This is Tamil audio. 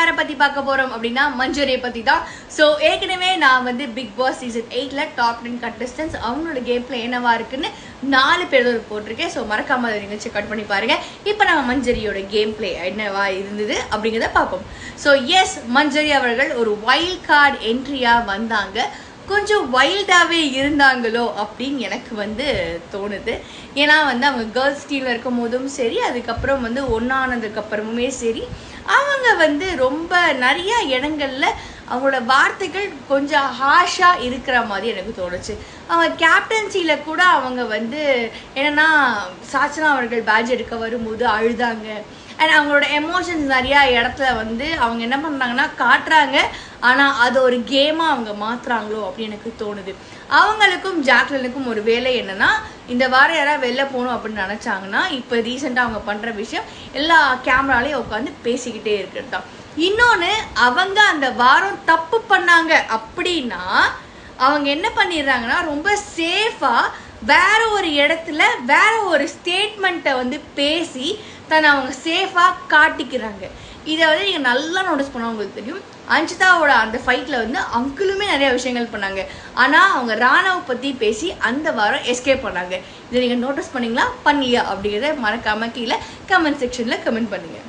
யாரை பத்தி பார்க்க போறோம் அப்படின்னா மஞ்சரியை பத்தி தான். ஸோ ஏற்கனவே நான் வந்து பிக் பாஸ் சீசன் 8ல டாப் 10 கண்டஸ்டன்ஸ் அவங்களோட கேம் பிளே என்னவா இருக்குன்னு 4 பேர் போட்டிருக்கேன். ஸோ மறக்காம அதை நீங்க செக் அவுட் பண்ணி பாருங்க. இப்போ நம்ம மஞ்சரியோட கேம் பிளே என்னவா இருந்தது அப்படிங்கிறத பார்ப்போம். ஸோ எஸ், மஞ்சரி அவர்கள் ஒரு வைல்ட் கார்டு என்ட்ரியா வந்தாங்க. கொஞ்சம் வைல்டாகவே இருந்தாங்களோ அப்படின்னு எனக்கு வந்து தோணுது. ஏன்னா வந்து அவங்க கேர்ள்ஸ் டீமில் இருக்கும் போதும் சரி, அதுக்கப்புறம் வந்து ஒன்றானதுக்கு அப்புறமுமே சரி, அவங்க வந்து ரொம்ப நிறைய இடங்கள்ல அவங்களோட வார்த்தைகள் கொஞ்சம் ஹாஷாக இருக்கிற மாதிரி எனக்கு தோணுச்சு. அவங்க கேப்டன்சியில் கூட அவங்க வந்து என்னென்னா சாச்சனா அவர்கள் பேட்ஜ் எடுக்க வரும்போது அழுதாங்க. அண்ட் அவங்களோட எமோஷன்ஸ் நிறையா இடத்துல வந்து அவங்க என்ன பண்ணுறாங்கன்னா காட்டுறாங்க. ஆனால் அது ஒரு கேமாக அவங்க மாற்றுறாங்களோ அப்படின்னு எனக்கு தோணுது. அவங்களுக்கும் ஜாக்லினுக்கும் ஒரு வேலை என்னன்னா, இந்த வாரம் யாராவது வெளில போகணும் அப்படின்னு நினச்சாங்கன்னா இப்போ ரீசெண்டாக அவங்க பண்ணுற விஷயம் எல்லா கேமராலையும் உட்காந்து பேசிக்கிட்டே இருக்கிறது தான். இன்னொன்று, அவங்க அந்த வாரம் தப்பு பண்ணாங்க அப்படின்னா அவங்க என்ன பண்ணிடுறாங்கன்னா ரொம்ப சேஃபாக வேற ஒரு இடத்துல வேற ஒரு ஸ்டேட்மெண்ட்டை வந்து பேசி தன்னை அவங்க சேஃபாக காட்டிக்கிறாங்க. இதை வந்து நீங்கள் நல்லா நோட்டீஸ் பண்ண உங்களுக்கு தெரியும். அஞ்சிதாவோட அந்த ஃபைட்டில் வந்து அங்கிளுமே நிறைய விஷயங்கள் பண்ணாங்க. ஆனால் அவங்க ராணாவை பற்றி பேசி அந்த வாரம் எஸ்கேப் பண்ணாங்க. இதை நீங்கள் நோட்டீஸ் பண்ணீங்களா பண்ணலையா அப்படிங்கிறத மறக்காம கீழே கமெண்ட் செக்ஷனில் கமெண்ட் பண்ணுங்கள்.